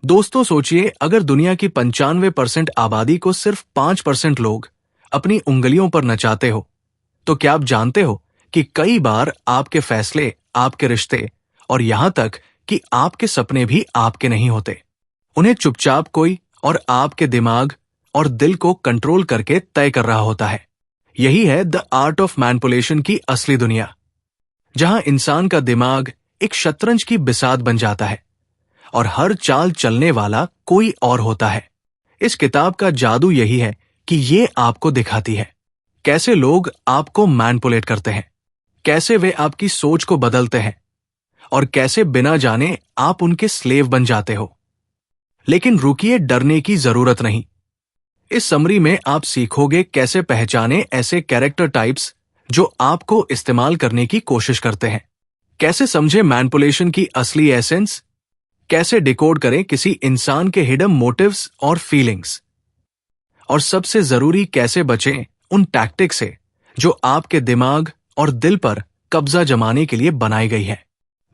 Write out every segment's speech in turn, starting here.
दोस्तों सोचिए, अगर दुनिया की 95% आबादी को सिर्फ 5% लोग अपनी उंगलियों पर नचाते हो, तो क्या आप जानते हो कि कई बार आपके फैसले, आपके रिश्ते और यहां तक कि आपके सपने भी आपके नहीं होते। उन्हें चुपचाप कोई और आपके दिमाग और दिल को कंट्रोल करके तय कर रहा होता है। यही है द आर्ट ऑफ मैनिपुलेशन की असली दुनिया, जहां इंसान का दिमाग एक शतरंज की बिसात बन जाता है और हर चाल चलने वाला कोई और होता है। इस किताब का जादू यही है कि ये आपको दिखाती है कैसे लोग आपको मैनिपुलेट करते हैं, कैसे वे आपकी सोच को बदलते हैं और कैसे बिना जाने आप उनके स्लेव बन जाते हो। लेकिन रुकिए, डरने की जरूरत नहीं। इस समरी में आप सीखोगे कैसे पहचाने ऐसे कैरेक्टर टाइप्स जो आपको इस्तेमाल करने की कोशिश करते हैं, कैसे समझे मैनिपुलेशन की असली एसेंस, कैसे डिकोड करें किसी इंसान के हिडन मोटिव्स और फीलिंग्स, और सबसे जरूरी कैसे बचें उन टैक्टिक से जो आपके दिमाग और दिल पर कब्जा जमाने के लिए बनाई गई है।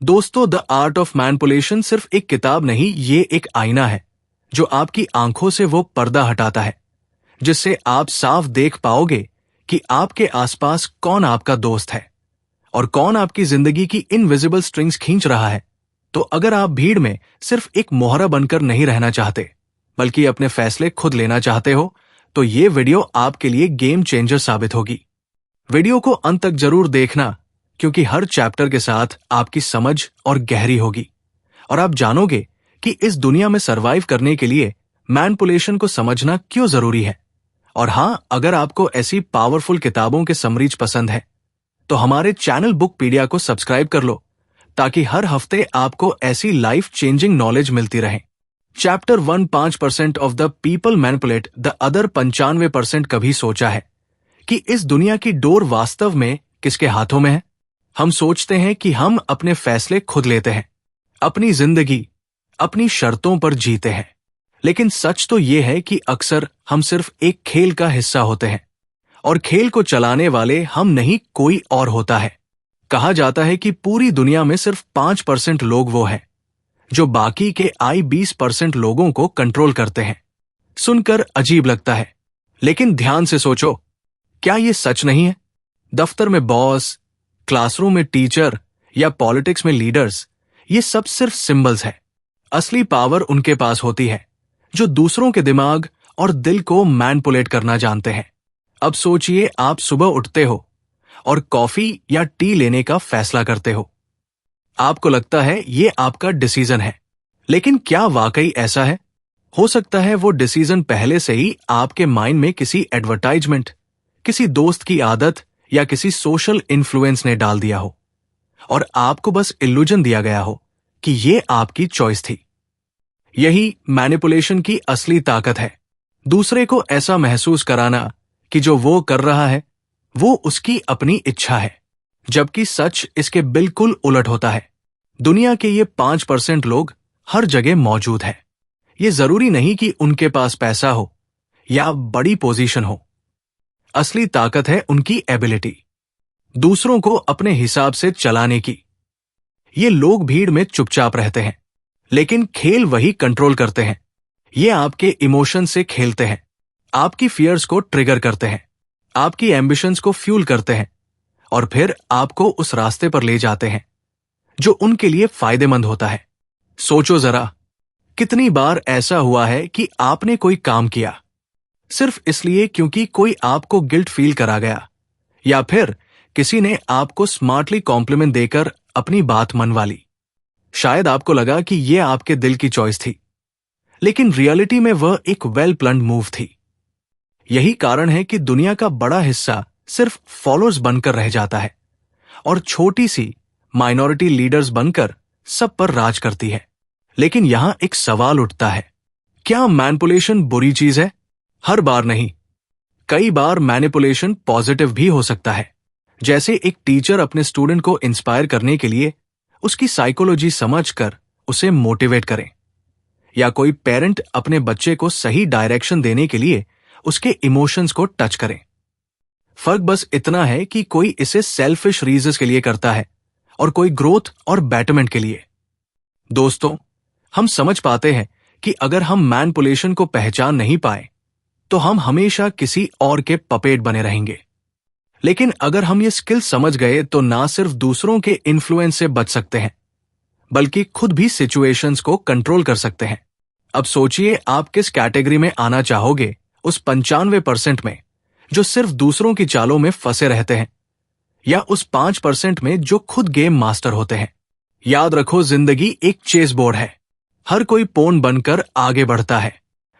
दोस्तों, द आर्ट ऑफ मैनिपुलेशन सिर्फ एक किताब नहीं, ये एक आईना है जो आपकी आंखों से वो पर्दा हटाता है जिससे आप साफ देख पाओगे कि आपके आसपास कौन आपका दोस्त है और कौन आपकी जिंदगी की इनविजिबल स्ट्रिंग्स खींच रहा है। तो अगर आप भीड़ में सिर्फ एक मोहरा बनकर नहीं रहना चाहते, बल्कि अपने फैसले खुद लेना चाहते हो, तो ये वीडियो आपके लिए गेम चेंजर साबित होगी। वीडियो को अंत तक जरूर देखना, क्योंकि हर चैप्टर के साथ आपकी समझ और गहरी होगी और आप जानोगे कि इस दुनिया में सरवाइव करने के लिए मैनिपुलेशन को समझना क्यों जरूरी है। और हां, अगर आपको ऐसी पावरफुल किताबों के समरीज पसंद है तो हमारे चैनल बुकपीडिया को सब्सक्राइब कर लो, ताकि हर हफ्ते आपको ऐसी लाइफ चेंजिंग नॉलेज मिलती रहे। Chapter 1, 5% of the people manipulate the other 95%। कभी सोचा है कि इस दुनिया की डोर वास्तव में किसके हाथों में है? हम सोचते हैं कि हम अपने फैसले खुद लेते हैं, अपनी जिंदगी अपनी शर्तों पर जीते हैं, लेकिन सच तो यह है कि अक्सर हम सिर्फ एक खेल का हिस्सा होते हैं और खेल को चलाने वाले हम नहीं, कोई और होता है। कहा जाता है कि पूरी दुनिया में सिर्फ 5% लोग वो हैं जो बाकी के 20% लोगों को कंट्रोल करते हैं। सुनकर अजीब लगता है, लेकिन ध्यान से सोचो, क्या ये सच नहीं है? दफ्तर में बॉस, क्लासरूम में टीचर या पॉलिटिक्स में लीडर्स, ये सब सिर्फ सिंबल्स हैं। असली पावर उनके पास होती है जो दूसरों के दिमाग और दिल को मैनिपुलेट करना जानते हैं। अब सोचिए, आप सुबह उठते हो और कॉफी या टी लेने का फैसला करते हो। आपको लगता है ये आपका डिसीजन है, लेकिन क्या वाकई ऐसा है? हो सकता है वो डिसीजन पहले से ही आपके माइंड में किसी एडवर्टाइजमेंट, किसी दोस्त की आदत या किसी सोशल इन्फ्लुएंस ने डाल दिया हो और आपको बस इल्यूजन दिया गया हो कि ये आपकी चॉइस थी। यही मैनिपुलेशन की असली ताकत है, दूसरे को ऐसा महसूस कराना कि जो वो कर रहा है वो उसकी अपनी इच्छा है, जबकि सच इसके बिल्कुल उलट होता है। दुनिया के ये 5% लोग हर जगह मौजूद हैं। ये जरूरी नहीं कि उनके पास पैसा हो या बड़ी पोजीशन हो। असली ताकत है उनकी एबिलिटी, दूसरों को अपने हिसाब से चलाने की। ये लोग भीड़ में चुपचाप रहते हैं, लेकिन खेल वही कंट्रोल करते हैं। ये आपके इमोशन से खेलते हैं, आपकी फियर्स को ट्रिगर करते हैं, आपकी एम्बिशंस को फ्यूल करते हैं और फिर आपको उस रास्ते पर ले जाते हैं जो उनके लिए फायदेमंद होता है। सोचो जरा, कितनी बार ऐसा हुआ है कि आपने कोई काम किया सिर्फ इसलिए क्योंकि कोई आपको गिल्ट फील करा गया, या फिर किसी ने आपको स्मार्टली कॉम्प्लीमेंट देकर अपनी बात मनवा ली। शायद आपको लगा कि यह आपके दिल की चॉइस थी, लेकिन रियलिटी में वह एक वेल प्लान्ड मूव थी। यही कारण है कि दुनिया का बड़ा हिस्सा सिर्फ फॉलोअर्स बनकर रह जाता है और छोटी सी माइनॉरिटी लीडर्स बनकर सब पर राज करती है। लेकिन यहां एक सवाल उठता है, क्या मैनिपुलेशन बुरी चीज है? हर बार नहीं। कई बार मैनिपुलेशन पॉजिटिव भी हो सकता है, जैसे एक टीचर अपने स्टूडेंट को इंस्पायर करने के लिए उसकी साइकोलॉजी समझकर उसे मोटिवेट करें, या कोई पेरेंट अपने बच्चे को सही डायरेक्शन देने के लिए उसके इमोशंस को टच करें। फर्क बस इतना है कि कोई इसे सेल्फिश रीजंस के लिए करता है और कोई ग्रोथ और बेटरमेंट के लिए। दोस्तों, हम समझ पाते हैं कि अगर हम मैनिपुलेशन को पहचान नहीं पाए तो हम हमेशा किसी और के पपेट बने रहेंगे। लेकिन अगर हम ये स्किल समझ गए तो ना सिर्फ दूसरों के इन्फ्लुएंस से बच सकते हैं बल्कि खुद भी सिचुएशंस को कंट्रोल कर सकते हैं। अब सोचिए आप किस कैटेगरी में आना चाहोगे, उस 95% में जो सिर्फ दूसरों की चालों में फंसे रहते हैं, या उस 5% में जो खुद गेम मास्टर होते हैं। याद रखो, जिंदगी एक चेस बोर्ड है। हर कोई पॉन बनकर आगे बढ़ता है,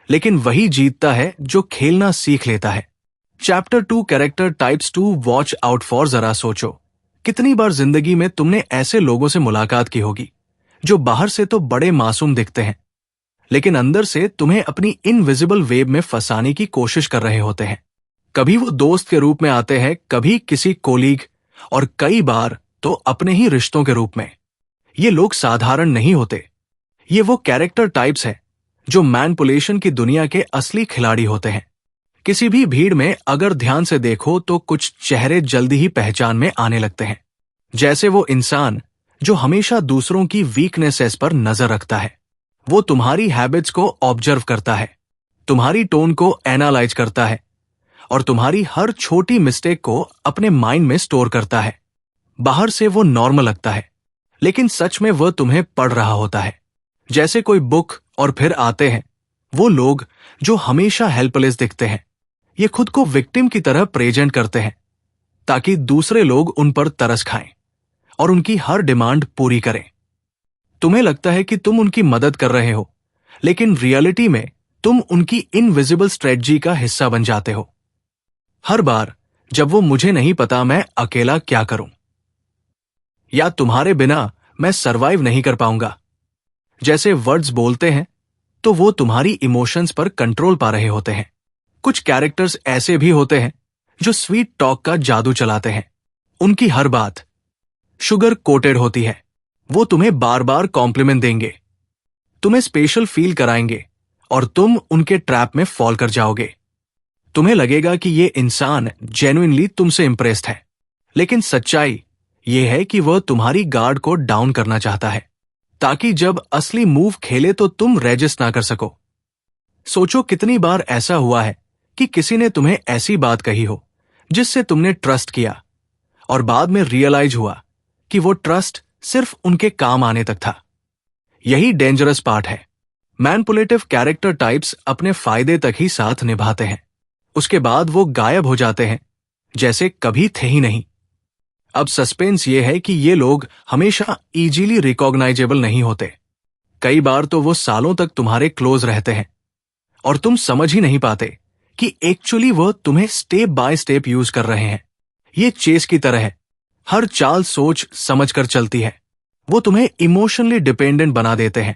लेकिन वही जीतता है जो खेलना सीख लेता है। Chapter 2 character types 2 watch out for. जरा सोचो, कितनी बार जिंदगी में तुमने ऐसे लोगों से मुलाकात की होगी जो बाहर से तो बड़े मासूम दिखते हैं, लेकिन अंदर से तुम्हें अपनी इनविजिबल वेब में फंसाने की कोशिश कर रहे होते हैं। कभी वो दोस्त के रूप में आते हैं, कभी किसी कोलीग, और कई बार तो अपने ही रिश्तों के रूप में। ये लोग साधारण नहीं होते। ये वो कैरेक्टर टाइप्स हैं जो मैनिपुलेशन की दुनिया के असली खिलाड़ी होते हैं। किसी भी भीड़ में अगर ध्यान से देखो तो कुछ चेहरे जल्दी ही पहचान में आने लगते हैं, जैसे वो इंसान जो हमेशा दूसरों की वीकनेसेस पर नजर रखता है। वो तुम्हारी हैबिट्स को ऑब्जर्व करता है, तुम्हारी टोन को एनालाइज करता है और तुम्हारी हर छोटी मिस्टेक को अपने माइंड में स्टोर करता है। बाहर से वो नॉर्मल लगता है, लेकिन सच में वह तुम्हें पढ़ रहा होता है, जैसे कोई बुक। और फिर आते हैं वो लोग जो हमेशा हेल्पलेस दिखते हैं। ये खुद को विक्टिम की तरह प्रेजेंट करते हैं ताकि दूसरे लोग उन पर तरस खाएं और उनकी हर डिमांड पूरी करें। तुम्हें लगता है कि तुम उनकी मदद कर रहे हो, लेकिन रियलिटी में तुम उनकी इनविजिबल स्ट्रेटजी का हिस्सा बन जाते हो। हर बार जब वो मुझे नहीं पता मैं अकेला क्या करूं, या तुम्हारे बिना मैं सरवाइव नहीं कर पाऊंगा जैसे वर्ड्स बोलते हैं, तो वो तुम्हारी इमोशंस पर कंट्रोल पा रहे होते हैं। कुछ कैरेक्टर्स ऐसे भी होते हैं जो स्वीट टॉक का जादू चलाते हैं। उनकी हर बात शुगर कोटेड होती है। वो तुम्हें बार बार कॉम्प्लीमेंट देंगे, तुम्हें स्पेशल फील कराएंगे और तुम उनके ट्रैप में फॉल कर जाओगे। तुम्हें लगेगा कि ये इंसान जेन्युइनली तुमसे इंप्रेस्ड है, लेकिन सच्चाई ये है कि वह तुम्हारी गार्ड को डाउन करना चाहता है ताकि जब असली मूव खेले तो तुम रेजिस्ट ना कर सको। सोचो कितनी बार ऐसा हुआ है कि किसी ने तुम्हें ऐसी बात कही हो जिससे तुमने ट्रस्ट किया और बाद में रियलाइज हुआ कि वो ट्रस्ट सिर्फ उनके काम आने तक था। यही डेंजरस पार्ट है। मैनिपुलेटिव कैरेक्टर टाइप्स अपने फायदे तक ही साथ निभाते हैं, उसके बाद वो गायब हो जाते हैं जैसे कभी थे ही नहीं। अब सस्पेंस ये है कि ये लोग हमेशा इजीली रिकॉग्नाइजेबल नहीं होते। कई बार तो वो सालों तक तुम्हारे क्लोज रहते हैं और तुम समझ ही नहीं पाते कि एक्चुअली वो तुम्हें स्टेप बाय स्टेप यूज कर रहे हैं। ये चेस की तरह है, हर चाल सोच समझ कर चलती है। वो तुम्हें इमोशनली डिपेंडेंट बना देते हैं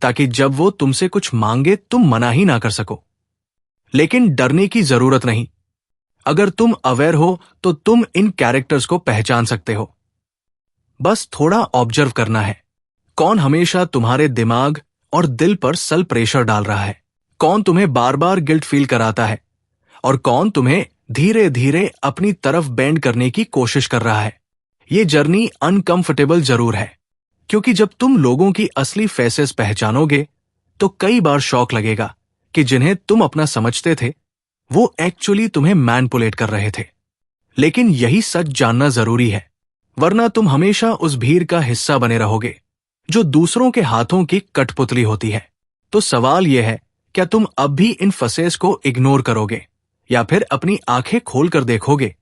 ताकि जब वो तुमसे कुछ मांगे तुम मना ही ना कर सको। लेकिन डरने की जरूरत नहीं। अगर तुम अवेयर हो तो तुम इन कैरेक्टर्स को पहचान सकते हो। बस थोड़ा ऑब्जर्व करना है, कौन हमेशा तुम्हारे दिमाग और दिल पर सल प्रेशर डाल रहा है, कौन तुम्हें बार बार गिल्ट फील कराता है और कौन तुम्हें धीरे धीरे अपनी तरफ बेंड करने की कोशिश कर रहा है। ये जर्नी अनकंफर्टेबल जरूर है, क्योंकि जब तुम लोगों की असली फेसेस पहचानोगे तो कई बार शॉक लगेगा कि जिन्हें तुम अपना समझते थे वो एक्चुअली तुम्हें मैनिपुलेट कर रहे थे। लेकिन यही सच जानना जरूरी है, वरना तुम हमेशा उस भीड़ का हिस्सा बने रहोगे जो दूसरों के हाथों की कठपुतली होती है। तो सवाल यह है, क्या तुम अब भी इन फसेस को इग्नोर करोगे या फिर अपनी आंखें खोलकर देखोगे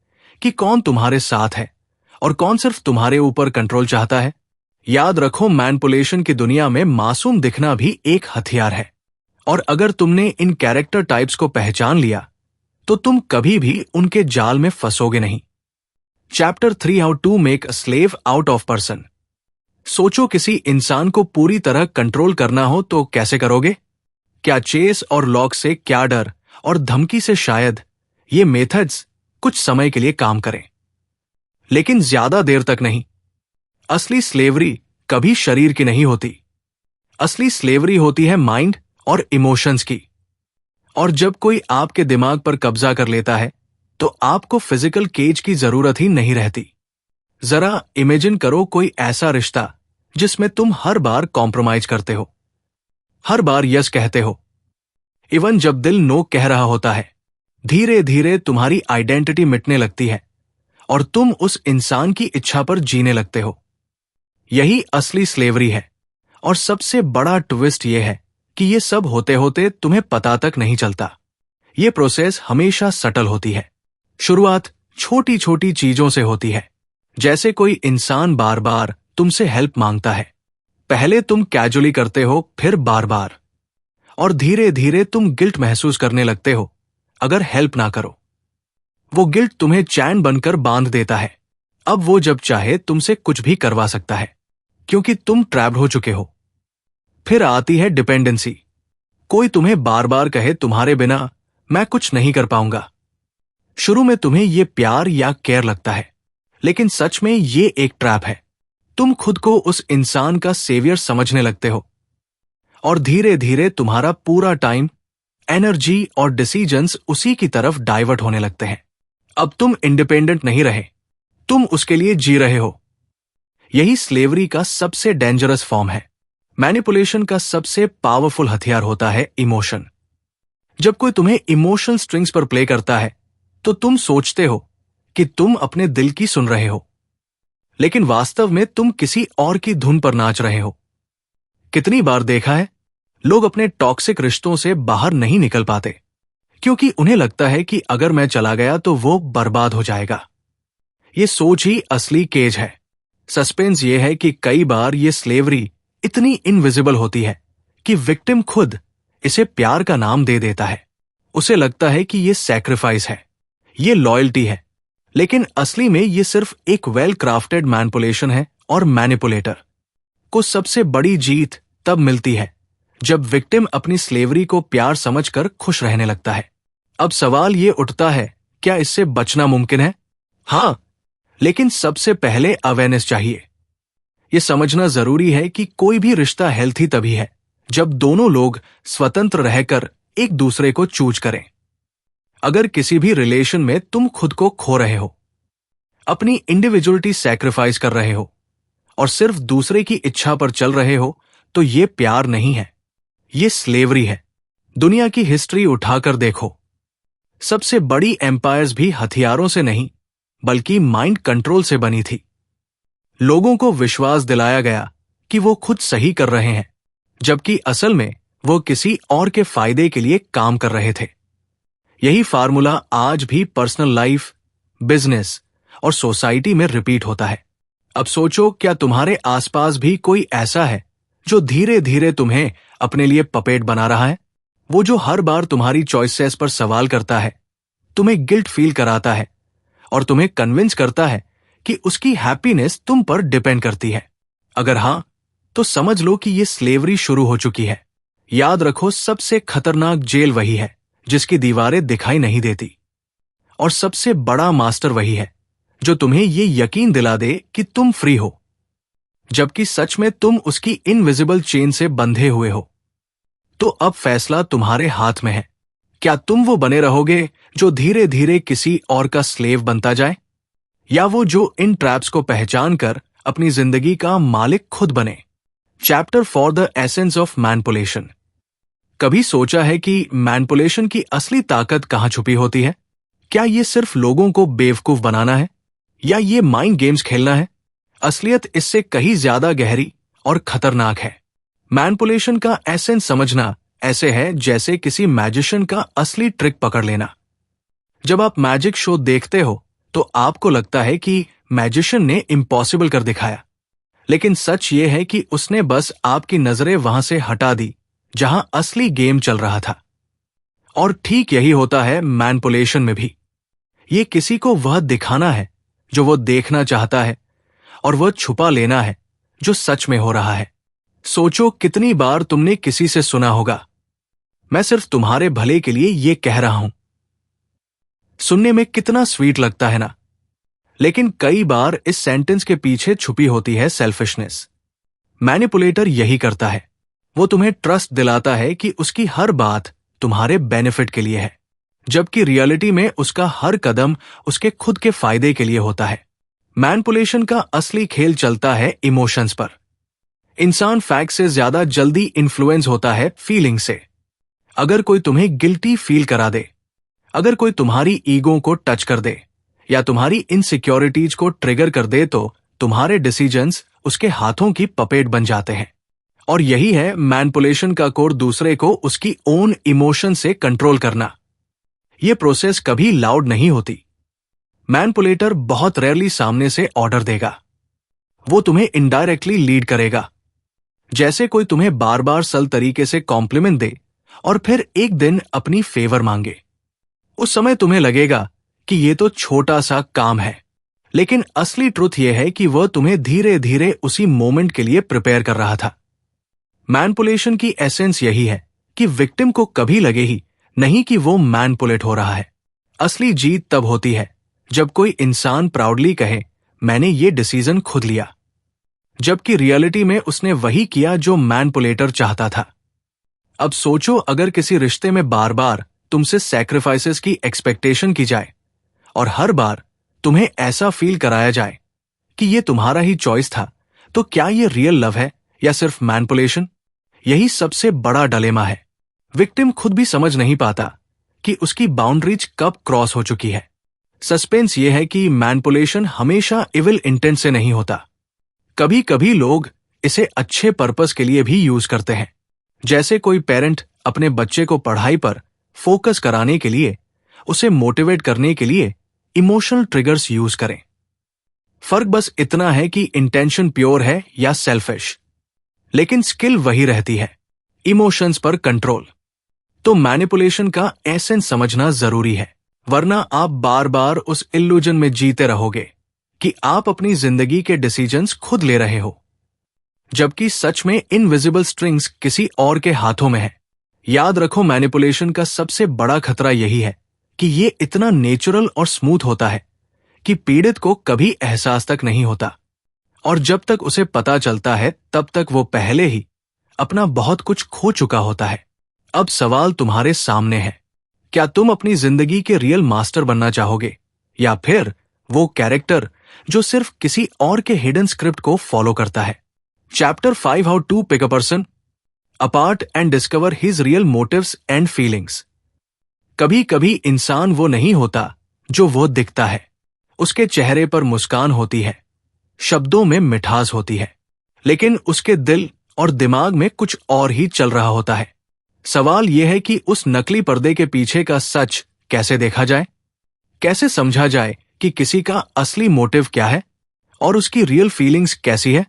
कि कौन तुम्हारे साथ है और कौन सिर्फ तुम्हारे ऊपर कंट्रोल चाहता है? याद रखो, मैनिपुलेशन की दुनिया में मासूम दिखना भी एक हथियार है, और अगर तुमने इन कैरेक्टर टाइप्स को पहचान लिया तो तुम कभी भी उनके जाल में फंसोगे नहीं। Chapter 3 how to make a slave out of person. सोचो किसी इंसान को पूरी तरह कंट्रोल करना हो तो कैसे करोगे? क्या चेस और लॉक से, क्या डर और धमकी से? शायद ये मेथड्स कुछ समय के लिए काम करें, लेकिन ज्यादा देर तक नहीं। असली स्लेवरी कभी शरीर की नहीं होती, असली स्लेवरी होती है माइंड और इमोशंस की। और जब कोई आपके दिमाग पर कब्जा कर लेता है तो आपको फिजिकल केज की जरूरत ही नहीं रहती। जरा इमेजिन करो कोई ऐसा रिश्ता जिसमें तुम हर बार कॉम्प्रोमाइज करते हो, हर बार यस कहते हो, इवन जब दिल नो कह रहा होता है। धीरे धीरे तुम्हारी आइडेंटिटी मिटने लगती है और तुम उस इंसान की इच्छा पर जीने लगते हो। यही असली स्लेवरी है। और सबसे बड़ा ट्विस्ट यह है कि ये सब होते होते तुम्हें पता तक नहीं चलता। ये प्रोसेस हमेशा सटल होती है। शुरुआत छोटी छोटी चीजों से होती है, जैसे कोई इंसान बार बार तुमसे हेल्प मांगता है। पहले तुम कैजुअली करते हो, फिर बार बार, और धीरे धीरे तुम गिल्ट महसूस करने लगते हो अगर हेल्प ना करो। वो गिल्ट तुम्हें चैन बनकर बांध देता है। अब वो जब चाहे तुमसे कुछ भी करवा सकता है, क्योंकि तुम ट्रैप्ड हो चुके हो। फिर आती है डिपेंडेंसी। कोई तुम्हें बार बार कहे तुम्हारे बिना मैं कुछ नहीं कर पाऊंगा। शुरू में तुम्हें ये प्यार या केयर लगता है, लेकिन सच में ये एक ट्रैप है। तुम खुद को उस इंसान का सेवियर समझने लगते हो और धीरे धीरे तुम्हारा पूरा टाइम, एनर्जी और डिसीजंस उसी की तरफ डाइवर्ट होने लगते हैं। अब तुम इंडिपेंडेंट नहीं रहे, तुम उसके लिए जी रहे हो। यही स्लेवरी का सबसे डेंजरस फॉर्म है। मैनिपुलेशन का सबसे पावरफुल हथियार होता है इमोशन। जब कोई तुम्हें इमोशनल स्ट्रिंग्स पर प्ले करता है तो तुम सोचते हो कि तुम अपने दिल की सुन रहे हो, लेकिन वास्तव में तुम किसी और की धुन पर नाच रहे हो। कितनी बार देखा है, लोग अपने टॉक्सिक रिश्तों से बाहर नहीं निकल पाते क्योंकि उन्हें लगता है कि अगर मैं चला गया तो वो बर्बाद हो जाएगा। ये सोच ही असली केज है। सस्पेंस ये है कि कई बार ये स्लेवरी इतनी इनविजिबल होती है कि विक्टिम खुद इसे प्यार का नाम दे देता है। उसे लगता है कि ये सैक्रिफाइस है, ये लॉयल्टी है, लेकिन असली में ये सिर्फ एक वेल क्राफ्टेड मैनिपुलेशन है। और मैनिपुलेटर को सबसे बड़ी जीत तब मिलती है जब विक्टिम अपनी स्लेवरी को प्यार समझकर खुश रहने लगता है। अब सवाल ये उठता है, क्या इससे बचना मुमकिन है? हाँ, लेकिन सबसे पहले अवेयरनेस चाहिए। यह समझना जरूरी है कि कोई भी रिश्ता हेल्थी तभी है जब दोनों लोग स्वतंत्र रहकर एक दूसरे को चूज करें। अगर किसी भी रिलेशन में तुम खुद को खो रहे हो, अपनी इंडिविजुअलिटी सैक्रिफाइस कर रहे हो और सिर्फ दूसरे की इच्छा पर चल रहे हो, तो ये प्यार नहीं है, ये स्लेवरी है। दुनिया की हिस्ट्री उठाकर देखो, सबसे एम्पायर्स एम्पायर्स भी हथियारों से नहीं बल्कि माइंड कंट्रोल से बनी थी। लोगों को विश्वास दिलाया गया कि वो खुद सही कर रहे हैं, जबकि असल में वो किसी और के फायदे के लिए काम कर रहे थे। यही फार्मूला आज भी पर्सनल लाइफ, बिजनेस और सोसाइटी में रिपीट होता है। अब सोचो, क्या तुम्हारे आसपास भी कोई ऐसा है जो धीरे धीरे तुम्हें अपने लिए पपेट बना रहा है? वो जो हर बार तुम्हारी चॉइसेस पर सवाल करता है, तुम्हें गिल्ट फील कराता है और तुम्हें कन्विंस करता है कि उसकी हैप्पीनेस तुम पर डिपेंड करती है। अगर हां, तो समझ लो कि ये स्लेवरी शुरू हो चुकी है। याद रखो, सबसे खतरनाक जेल वही है जिसकी दीवारें दिखाई नहीं देती, और सबसे बड़ा मास्टर वही है जो तुम्हें ये यकीन दिला दे कि तुम फ्री हो, जबकि सच में तुम उसकी इनविजिबल चेन से बंधे हुए हो। तो अब फैसला तुम्हारे हाथ में है। क्या तुम वो बने रहोगे जो धीरे धीरे किसी और का स्लेव बनता जाए, या वो जो इन ट्रैप्स को पहचान कर अपनी जिंदगी का मालिक खुद बने? Chapter for the essence of manipulation. कभी सोचा है कि मैनिपुलेशन की असली ताकत कहां छुपी होती है? क्या ये सिर्फ लोगों को बेवकूफ बनाना है, या ये माइंड गेम्स खेलना है? असलियत इससे कहीं ज्यादा गहरी और खतरनाक है। मैनिपुलेशन का एसेंस समझना ऐसे है जैसे किसी मैजिशियन का असली ट्रिक पकड़ लेना। जब आप मैजिक शो देखते हो तो आपको लगता है कि मैजिशियन ने इम्पॉसिबल कर दिखाया, लेकिन सच ये है कि उसने बस आपकी नजरें वहां से हटा दी जहां असली गेम चल रहा था। और ठीक यही होता है मैनिपुलेशन में भी। ये किसी को वह दिखाना है जो वो देखना चाहता है, और वह छुपा लेना है जो सच में हो रहा है। सोचो, कितनी बार तुमने किसी से सुना होगा, मैं सिर्फ तुम्हारे भले के लिए ये कह रहा हूं। सुनने में कितना स्वीट लगता है ना, लेकिन कई बार इस सेंटेंस के पीछे छुपी होती है सेल्फिशनेस। मैनिपुलेटर यही करता है, वो तुम्हें ट्रस्ट दिलाता है कि उसकी हर बात तुम्हारे बेनिफिट के लिए है, जबकि रियलिटी में उसका हर कदम उसके खुद के फायदे के लिए होता है। मैनिपुलेशन का असली खेल चलता है इमोशंस पर। इंसान फैक्ट से ज्यादा जल्दी इन्फ्लुएंस होता है फीलिंग से। अगर कोई तुम्हें गिल्टी फील करा दे, अगर कोई तुम्हारी ईगो को टच कर दे या तुम्हारी इनसिक्योरिटीज को ट्रिगर कर दे, तो तुम्हारे डिसीजंस उसके हाथों की पपेट बन जाते हैं। और यही है मैनिपुलेशन का कोर, दूसरे को उसकी ओन इमोशन से कंट्रोल करना। यह प्रोसेस कभी लाउड नहीं होती। मैनिपुलेटर बहुत रेयरली सामने से ऑर्डर देगा, वो तुम्हें इनडायरेक्टली लीड करेगा। जैसे कोई तुम्हें बार बार सल तरीके से कॉम्प्लीमेंट दे और फिर एक दिन अपनी फेवर मांगे। उस समय तुम्हें लगेगा कि ये तो छोटा सा काम है, लेकिन असली ट्रुथ यह है कि वह तुम्हें धीरे धीरे उसी मोमेंट के लिए प्रिपेयर कर रहा था। मैनिपुलेशन की एसेंस यही है कि विक्टिम को कभी लगे ही नहीं कि वो मैनिपुलेट हो रहा है। असली जीत तब होती है जब कोई इंसान प्राउडली कहे, मैंने ये डिसीजन खुद लिया, जबकि रियलिटी में उसने वही किया जो मैनिपुलेटर चाहता था। अब सोचो, अगर किसी रिश्ते में बार बार तुमसे सैक्रिफाइसेस की एक्सपेक्टेशन की जाए और हर बार तुम्हें ऐसा फील कराया जाए कि ये तुम्हारा ही चॉइस था, तो क्या ये रियल लव है या सिर्फ मैनिपुलेशन? यही सबसे बड़ा डिलेमा है। विक्टिम खुद भी समझ नहीं पाता कि उसकी बाउंड्रीज कब क्रॉस हो चुकी है। सस्पेंस यह है कि मैनिपुलेशन हमेशा इविल इंटेंट से नहीं होता। कभी कभी लोग इसे अच्छे पर्पस के लिए भी यूज करते हैं। जैसे कोई पेरेंट अपने बच्चे को पढ़ाई पर फोकस कराने के लिए, उसे मोटिवेट करने के लिए इमोशनल ट्रिगर्स यूज करें। फर्क बस इतना है कि इंटेंशन प्योर है या सेल्फिश, लेकिन स्किल वही रहती है, इमोशंस पर कंट्रोल। तो मैनिपुलेशन का एसेंस समझना जरूरी है, वरना आप बार बार उस इल्यूजन में जीते रहोगे कि आप अपनी जिंदगी के डिसीजंस खुद ले रहे हो, जबकि सच में इनविजिबल स्ट्रिंग्स किसी और के हाथों में है। याद रखो, मैनिपुलेशन का सबसे बड़ा खतरा यही है कि ये इतना नेचुरल और स्मूथ होता है कि पीड़ित को कभी एहसास तक नहीं होता, और जब तक उसे पता चलता है तब तक वो पहले ही अपना बहुत कुछ खो चुका होता है। अब सवाल तुम्हारे सामने है, क्या तुम अपनी जिंदगी के रियल मास्टर बनना चाहोगे या फिर वो कैरेक्टर जो सिर्फ किसी और के हिडन स्क्रिप्ट को फॉलो करता है? Chapter 5, how to pick a person apart and discover his real motives and feelings. कभी कभी इंसान वो नहीं होता जो वो दिखता है। उसके चेहरे पर मुस्कान होती है, शब्दों में मिठास होती है, लेकिन उसके दिल और दिमाग में कुछ और ही चल रहा होता है। सवाल यह है कि उस नकली पर्दे के पीछे का सच कैसे देखा जाए, कैसे समझा जाए कि किसी का असली मोटिव क्या है और उसकी रियल फीलिंग्स कैसी है।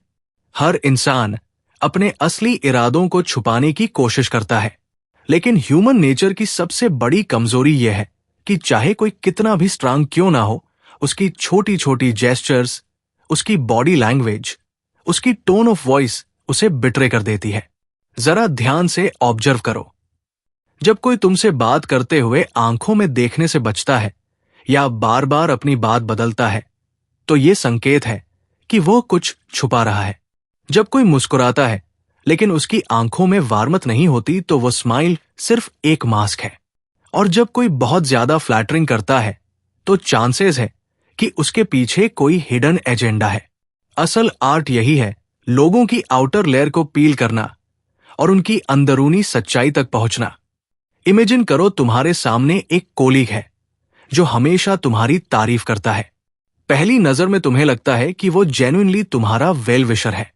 हर इंसान अपने असली इरादों को छुपाने की कोशिश करता है, लेकिन ह्यूमन नेचर की सबसे बड़ी कमजोरी यह है कि चाहे कोई कितना भी स्ट्रांग क्यों ना हो, उसकी छोटी छोटी जेस्चर्स, उसकी बॉडी लैंग्वेज, उसकी टोन ऑफ वॉइस उसे बिट्रे कर देती है। जरा ध्यान से ऑब्जर्व करो। जब कोई तुमसे बात करते हुए आंखों में देखने से बचता है या बार बार अपनी बात बदलता है, तो ये संकेत है कि वो कुछ छुपा रहा है। जब कोई मुस्कुराता है लेकिन उसकी आंखों में वार्मथ नहीं होती, तो वो स्माइल सिर्फ एक मास्क है। और जब कोई बहुत ज्यादा फ्लैटरिंग करता है, तो चांसेस है कि उसके पीछे कोई हिडन एजेंडा है। असल आर्ट यही है, लोगों की आउटर लेयर को पील करना और उनकी अंदरूनी सच्चाई तक पहुंचना। इमेजिन करो, तुम्हारे सामने एक कोलीग है जो हमेशा तुम्हारी तारीफ करता है। पहली नजर में तुम्हें लगता है कि वो जेन्युइनली तुम्हारा वेल विशर है,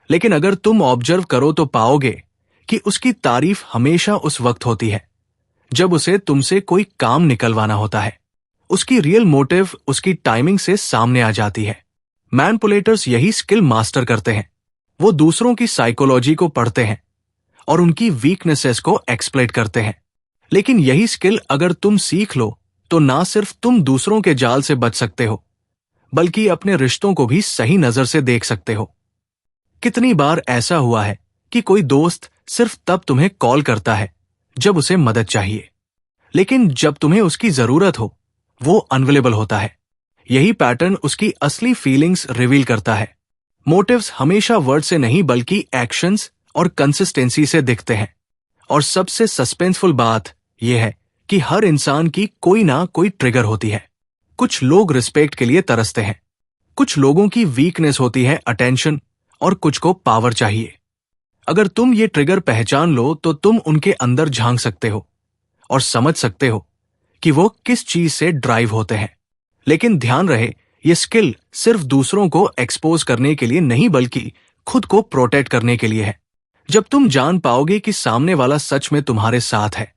लेकिन अगर तुम ऑब्जर्व करो तो पाओगे कि उसकी तारीफ हमेशा उस वक्त होती है जब उसे तुमसे कोई काम निकलवाना होता है। उसकी रियल मोटिव उसकी टाइमिंग से सामने आ जाती है। मैनिपुलेटर्स यही स्किल मास्टर करते हैं। वो दूसरों की साइकोलॉजी को पढ़ते हैं और उनकी वीकनेसेस को एक्सप्लॉइट करते हैं। लेकिन यही स्किल अगर तुम सीख लो, तो ना सिर्फ तुम दूसरों के जाल से बच सकते हो, बल्कि अपने रिश्तों को भी सही नजर से देख सकते हो। कितनी बार ऐसा हुआ है कि कोई दोस्त सिर्फ तब तुम्हें कॉल करता है जब उसे मदद चाहिए, लेकिन जब तुम्हें उसकी जरूरत हो वो अनअवेलेबल होता है। यही पैटर्न उसकी असली फीलिंग्स रिवील करता है। मोटिव्स हमेशा वर्ड से नहीं बल्कि एक्शंस और कंसिस्टेंसी से दिखते हैं। और सबसे सस्पेंसफुल बात यह है कि हर इंसान की कोई ना कोई ट्रिगर होती है। कुछ लोग रिस्पेक्ट के लिए तरसते हैं, कुछ लोगों की वीकनेस होती है अटेंशन, और कुछ को पावर चाहिए। अगर तुम ये ट्रिगर पहचान लो तो तुम उनके अंदर झांक सकते हो और समझ सकते हो कि वो किस चीज से ड्राइव होते हैं। लेकिन ध्यान रहे, ये स्किल सिर्फ दूसरों को एक्सपोज करने के लिए नहीं बल्कि खुद को प्रोटेक्ट करने के लिए है। जब तुम जान पाओगे कि सामने वाला सच में तुम्हारे साथ है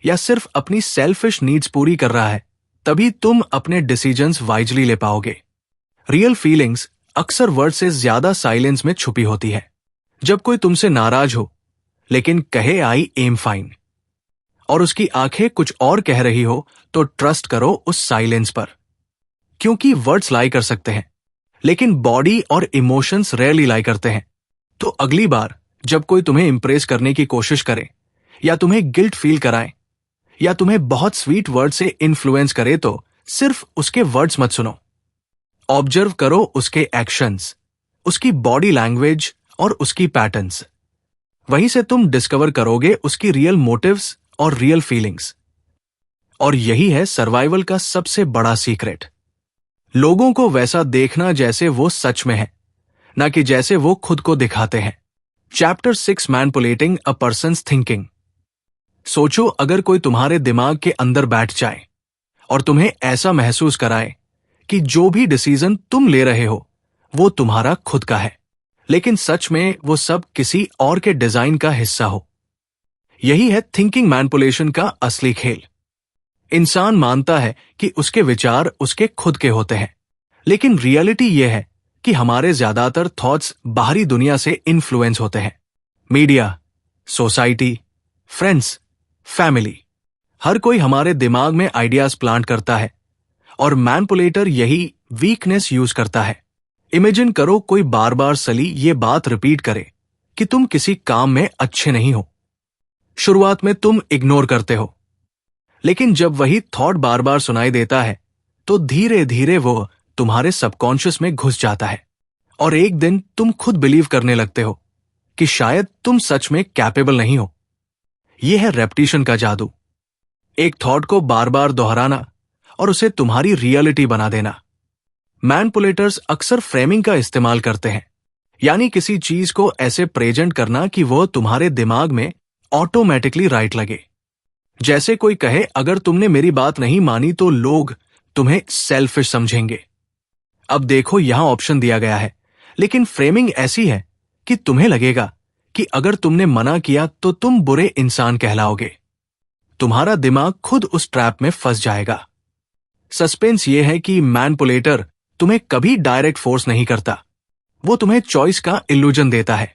या सिर्फ अपनी सेल्फिश नीड्स पूरी कर रहा है, तभी तुम अपने डिसीजंस वाइजली ले पाओगे। रियल फीलिंग्स अक्सर वर्ड से ज्यादा साइलेंस में छुपी होती है। जब कोई तुमसे नाराज हो लेकिन कहे आई एम फाइन और उसकी आंखें कुछ और कह रही हो, तो ट्रस्ट करो उस साइलेंस पर, क्योंकि वर्ड्स लाई कर सकते हैं लेकिन बॉडी और इमोशंस रेयरली लाई करते हैं। तो अगली बार जब कोई तुम्हें इंप्रेस करने की कोशिश करे या तुम्हें गिल्ट फील कराए या तुम्हें बहुत स्वीट वर्ड से इन्फ्लुएंस करे, तो सिर्फ उसके वर्ड्स मत सुनो। ऑब्जर्व करो उसके एक्शंस, उसकी बॉडी लैंग्वेज और उसकी पैटर्न्स। वहीं से तुम डिस्कवर करोगे उसकी रियल मोटिव्स और रियल फीलिंग्स। और यही है सर्वाइवल का सबसे बड़ा सीक्रेट। लोगों को वैसा देखना जैसे वो सच में है, ना कि जैसे वो खुद को दिखाते हैं। चैप्टर 6 मैनिपुलेटिंग अ पर्सन्स थिंकिंग। सोचो, अगर कोई तुम्हारे दिमाग के अंदर बैठ जाए और तुम्हें ऐसा महसूस कराए कि जो भी डिसीजन तुम ले रहे हो वो तुम्हारा खुद का है, लेकिन सच में वो सब किसी और के डिजाइन का हिस्सा हो। यही है थिंकिंग मैनिपुलेशन का असली खेल। इंसान मानता है कि उसके विचार उसके खुद के होते हैं, लेकिन रियलिटी यह है कि हमारे ज्यादातर थॉट्स बाहरी दुनिया से इन्फ्लुएंस होते हैं। मीडिया, सोसाइटी, फ्रेंड्स, फैमिली, हर कोई हमारे दिमाग में आइडियाज प्लांट करता है और मैनिपुलेटर यही वीकनेस यूज करता है। इमेजिन करो कोई बार बार सली ये बात रिपीट करे कि तुम किसी काम में अच्छे नहीं हो। शुरुआत में तुम इग्नोर करते हो, लेकिन जब वही थॉट बार बार सुनाई देता है तो धीरे धीरे वो तुम्हारे सबकॉन्शियस में घुस जाता है और एक दिन तुम खुद बिलीव करने लगते हो कि शायद तुम सच में कैपेबल नहीं हो। यह है रेपिटेशन का जादू। एक थॉट को बार बार दोहराना और उसे तुम्हारी रियलिटी बना देना। मैनिपुलेटर्स अक्सर फ्रेमिंग का इस्तेमाल करते हैं, यानी किसी चीज को ऐसे प्रेजेंट करना कि वो तुम्हारे दिमाग में ऑटोमेटिकली राइट लगे। जैसे कोई कहे, अगर तुमने मेरी बात नहीं मानी तो लोग तुम्हें सेल्फिश समझेंगे। अब देखो, यहां ऑप्शन दिया गया है, लेकिन फ्रेमिंग ऐसी है कि तुम्हें लगेगा कि अगर तुमने मना किया तो तुम बुरे इंसान कहलाओगे। तुम्हारा दिमाग खुद उस ट्रैप में फंस जाएगा। सस्पेंस यह है कि मैनिपुलेटर तुम्हें कभी डायरेक्ट फोर्स नहीं करता, वो तुम्हें चॉइस का इल्यूजन देता है।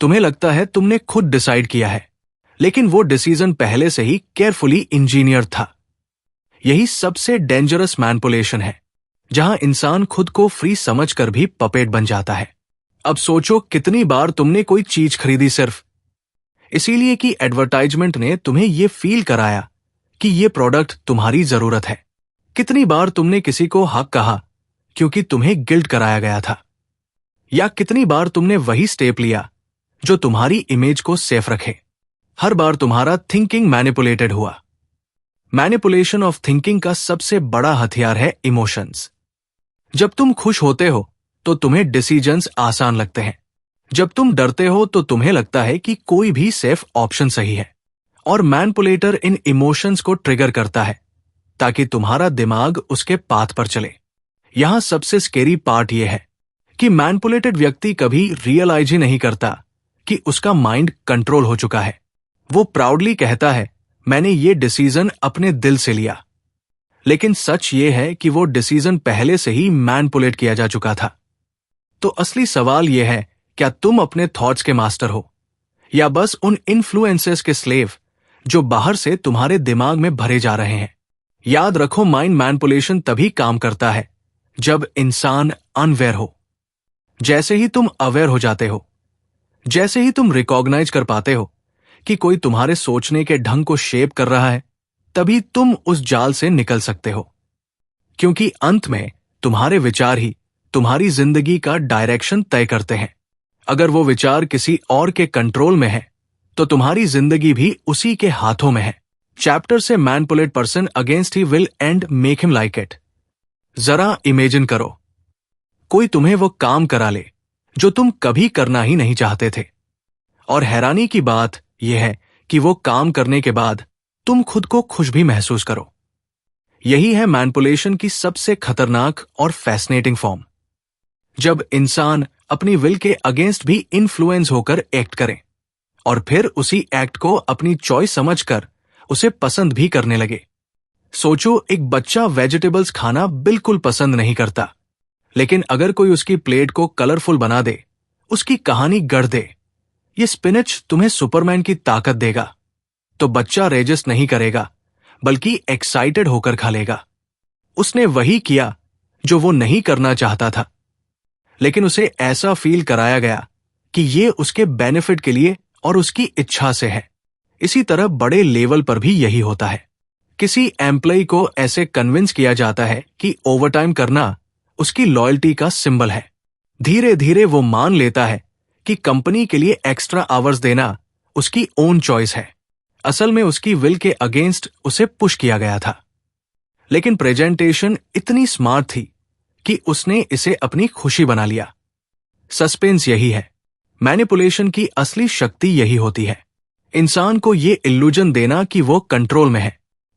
तुम्हें लगता है तुमने खुद डिसाइड किया है, लेकिन वो डिसीजन पहले से ही केयरफुली इंजीनियर था। यही सबसे डेंजरस मैनिपुलेशन है, जहां इंसान खुद को फ्री समझकर भी पपेट बन जाता है। अब सोचो, कितनी बार तुमने कोई चीज खरीदी सिर्फ इसीलिए कि एडवर्टाइजमेंट ने तुम्हें यह फील कराया कि यह प्रोडक्ट तुम्हारी जरूरत है। कितनी बार तुमने किसी को हक कहा क्योंकि तुम्हें गिल्ट कराया गया था, या कितनी बार तुमने वही स्टेप लिया जो तुम्हारी इमेज को सेफ रखे। हर बार तुम्हारा थिंकिंग मैनिपुलेटेड हुआ। मैनिपुलेशन ऑफ थिंकिंग का सबसे बड़ा हथियार है इमोशंस। जब तुम खुश होते हो तो तुम्हें डिसीजंस आसान लगते हैं। जब तुम डरते हो तो तुम्हें लगता है कि कोई भी सेफ ऑप्शन सही है। और मैनिपुलेटर इन इमोशंस को ट्रिगर करता है ताकि तुम्हारा दिमाग उसके पाथ पर चले। यहां सबसे स्केरी पार्ट यह है कि मैनिपुलेटेड व्यक्ति कभी रियलाइज ही नहीं करता कि उसका माइंड कंट्रोल हो चुका है। वो प्राउडली कहता है, मैंने ये डिसीजन अपने दिल से लिया, लेकिन सच ये है कि वो डिसीजन पहले से ही मैनिपुलेट किया जा चुका था। तो असली सवाल यह है, क्या तुम अपने थॉट्स के मास्टर हो या बस उन इन्फ्लुएंसेस के स्लेव जो बाहर से तुम्हारे दिमाग में भरे जा रहे हैं? याद रखो, माइंड मैनिपुलेशन तभी काम करता है जब इंसान अनवेयर हो। जैसे ही तुम अवेयर हो जाते हो, जैसे ही तुम रिकॉग्नाइज कर पाते हो कि कोई तुम्हारे सोचने के ढंग को शेप कर रहा है, तभी तुम उस जाल से निकल सकते हो। क्योंकि अंत में तुम्हारे विचार ही तुम्हारी जिंदगी का डायरेक्शन तय करते हैं। अगर वो विचार किसी और के कंट्रोल में है तो तुम्हारी जिंदगी भी उसी के हाथों में है। चैप्टर से manipulate person against he will and make him like it. जरा इमेजिन करो, कोई तुम्हें वो काम करा ले जो तुम कभी करना ही नहीं चाहते थे, और हैरानी की बात यह है कि वो काम करने के बाद तुम खुद को खुश भी महसूस करो। यही है मैनिपुलेशन की सबसे खतरनाक और फैसिनेटिंग फॉर्म। जब इंसान अपनी विल के अगेंस्ट भी इन्फ्लुएंस होकर एक्ट करे और फिर उसी एक्ट को अपनी चॉइस समझकर उसे पसंद भी करने लगे। सोचो, एक बच्चा वेजिटेबल्स खाना बिल्कुल पसंद नहीं करता, लेकिन अगर कोई उसकी प्लेट को कलरफुल बना दे, उसकी कहानी गढ़ दे, ये स्पिनच तुम्हें सुपरमैन की ताकत देगा, तो बच्चा रेजिस्ट नहीं करेगा बल्कि एक्साइटेड होकर खा लेगा। उसने वही किया जो वो नहीं करना चाहता था, लेकिन उसे ऐसा फील कराया गया कि ये उसके बेनिफिट के लिए और उसकी इच्छा से है। इसी तरह बड़े लेवल पर भी यही होता है। किसी एम्प्लॉय को ऐसे कन्विंस किया जाता है कि ओवरटाइम करना उसकी लॉयल्टी का सिंबल है। धीरे धीरे वो मान लेता है कि कंपनी के लिए एक्स्ट्रा आवर्स देना उसकी ओन चॉइस है। असल में उसकी विल के अगेंस्ट उसे पुश किया गया था। लेकिन प्रेजेंटेशन इतनी स्मार्ट थी कि उसने इसे अपनी खुशी बना लिया। सस्पेंस यही है। मैनिपुलेशन की असली शक्ति यही होती है, इंसान को ये इल्यूजन देना कि वो कंट्रोल में है,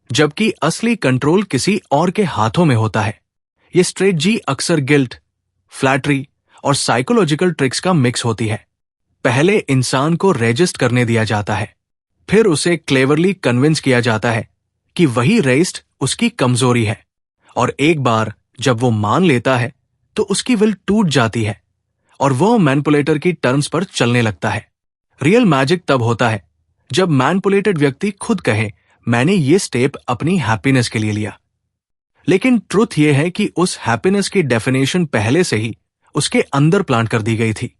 जबकि असली कंट्रोल किसी और के हाथों में होता है। ये स्ट्रेटजी अक्सर गिल्ट, फ्लैटरी और साइकोलॉजिकल ट्रिक्स का मिक्स होती है। पहले इंसान को रेजिस्ट करने दिया जाता है, फिर उसे क्लेवरली कन्विंस किया जाता है कि वही रेस्ट उसकी कमजोरी है, और एक बार जब वो मान लेता है तो उसकी विल टूट जाती है और वो मैनिपुलेटर की टर्म्स पर चलने लगता है। रियल मैजिक तब होता है जब मैनिपुलेटेड व्यक्ति खुद कहे, मैंने ये स्टेप अपनी हैप्पीनेस के लिए लिया। लेकिन ट्रुथ ये है कि उस हैप्पीनेस की डेफिनेशन पहले से ही उसके अंदर प्लांट कर दी गई थी।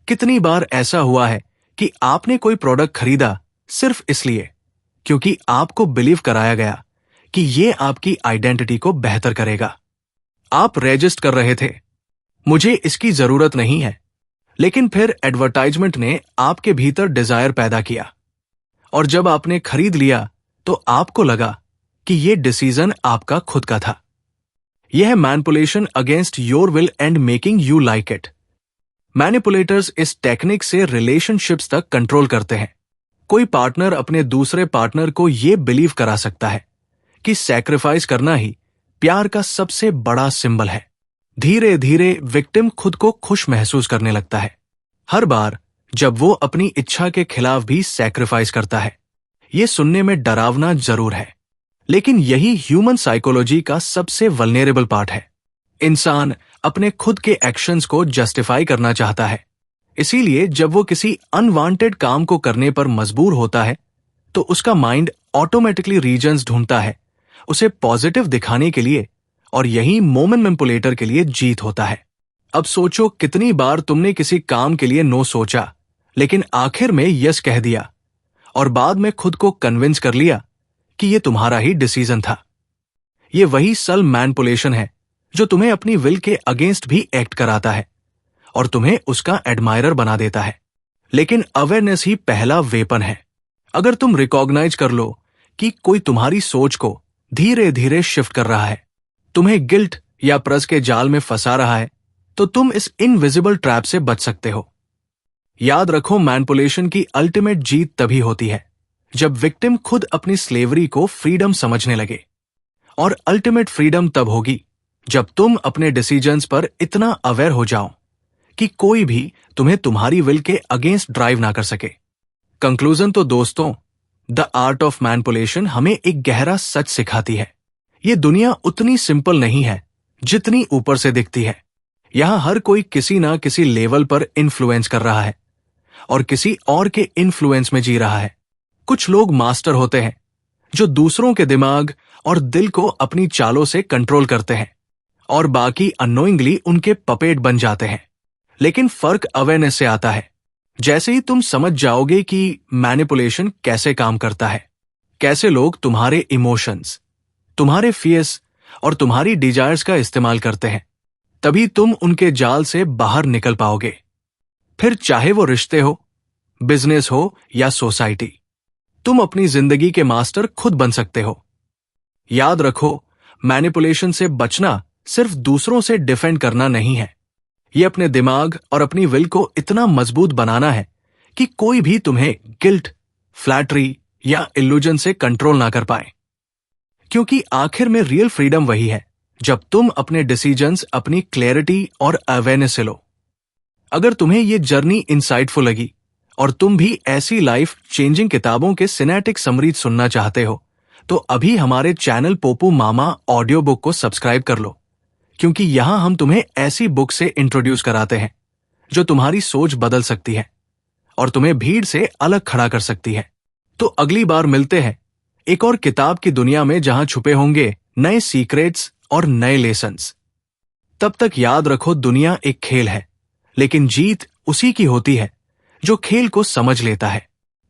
कितनी बार ऐसा हुआ है कि आपने कोई प्रोडक्ट खरीदा सिर्फ इसलिए क्योंकि आपको बिलीव कराया गया कि ये आपकी आइडेंटिटी को बेहतर करेगा। आप रेजिस्ट कर रहे थे, मुझे इसकी जरूरत नहीं है, लेकिन फिर एडवर्टाइजमेंट ने आपके भीतर डिजायर पैदा किया, और जब आपने खरीद लिया तो आपको लगा कि यह डिसीजन आपका खुद का था। यह है manipulation against your will and making you like it. Manipulators इस टेक्निक से रिलेशनशिप्स तक कंट्रोल करते हैं। कोई पार्टनर अपने दूसरे पार्टनर को यह बिलीव करा सकता है कि सैक्रिफाइस करना ही प्यार का सबसे बड़ा सिंबल है। धीरे धीरे विक्टिम खुद को खुश महसूस करने लगता है हर बार जब वो अपनी इच्छा के खिलाफ भी सैक्रिफाइस करता है। ये सुनने में डरावना जरूर है, लेकिन यही ह्यूमन साइकोलॉजी का सबसे वल्नरेबल पार्ट है। इंसान अपने खुद के एक्शंस को जस्टिफाई करना चाहता है, इसीलिए जब वो किसी अनवांटेड काम को करने पर मजबूर होता है तो उसका माइंड ऑटोमेटिकली रीजन्स ढूंढता है उसे पॉजिटिव दिखाने के लिए, और यही मोमेंट मैनिपुलेटर के लिए जीत होता है। अब सोचो, कितनी बार तुमने किसी काम के लिए नो सोचा लेकिन आखिर में यस कह दिया और बाद में खुद को कन्विंस कर लिया कि यह तुम्हारा ही डिसीजन था। यह वही सल मैनिपुलेशन है जो तुम्हें अपनी विल के अगेंस्ट भी एक्ट कराता है और तुम्हें उसका एडमायरर बना देता है। लेकिन अवेयरनेस ही पहला वेपन है। अगर तुम रिकॉग्नाइज कर लो कि कोई तुम्हारी सोच को धीरे धीरे शिफ्ट कर रहा है, तुम्हें गिल्ट या प्रस के जाल में फंसा रहा है, तो तुम इस इनविजिबल ट्रैप से बच सकते हो। याद रखो, मैनिपुलेशन की अल्टीमेट जीत तभी होती है जब विक्टिम खुद अपनी स्लेवरी को फ्रीडम समझने लगे, और अल्टीमेट फ्रीडम तब होगी जब तुम अपने डिसीजंस पर इतना अवेयर हो जाओ कि कोई भी तुम्हें तुम्हारी विल के अगेंस्ट ड्राइव ना कर सके। कंक्लूजन तो दोस्तों, द आर्ट ऑफ मैनिपुलेशन हमें एक गहरा सच सिखाती है। ये दुनिया उतनी सिंपल नहीं है जितनी ऊपर से दिखती है। यहां हर कोई किसी ना किसी लेवल पर इन्फ्लुएंस कर रहा है और किसी और के इन्फ्लुएंस में जी रहा है। कुछ लोग मास्टर होते हैं जो दूसरों के दिमाग और दिल को अपनी चालों से कंट्रोल करते हैं, और बाकी अननोइंगली उनके पपेट बन जाते हैं। लेकिन फर्क अवेयरनेस से आता है। जैसे ही तुम समझ जाओगे कि मैनिपुलेशन कैसे काम करता है, कैसे लोग तुम्हारे इमोशंस, तुम्हारे फियर्स और तुम्हारी डिजायर्स का इस्तेमाल करते हैं, तभी तुम उनके जाल से बाहर निकल पाओगे। फिर चाहे वो रिश्ते हो, बिजनेस हो या सोसाइटी, तुम अपनी जिंदगी के मास्टर खुद बन सकते हो। याद रखो, मैनिपुलेशन से बचना सिर्फ दूसरों से डिफेंड करना नहीं है, ये अपने दिमाग और अपनी विल को इतना मजबूत बनाना है कि कोई भी तुम्हें गिल्ट, फ्लैटरी या इल्यूजन से कंट्रोल ना कर पाए। क्योंकि आखिर में रियल फ्रीडम वही है जब तुम अपने डिसीजंस अपनी क्लैरिटी और अवेयरनेस से लो। अगर तुम्हें ये जर्नी इंसाइटफुल लगी और तुम भी ऐसी लाइफ चेंजिंग किताबों के सिनेटिक समरीज सुनना चाहते हो, तो अभी हमारे चैनल पोपू मामा ऑडियो बुक को सब्सक्राइब कर लो, क्योंकि यहां हम तुम्हें ऐसी बुक से इंट्रोड्यूस कराते हैं जो तुम्हारी सोच बदल सकती है और तुम्हें भीड़ से अलग खड़ा कर सकती है। तो अगली बार मिलते हैं एक और किताब की दुनिया में जहां छुपे होंगे नए सीक्रेट्स और नए लेसन्स। तब तक याद रखो, दुनिया एक खेल है, लेकिन जीत उसी की होती है जो खेल को समझ लेता है।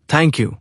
Thank you.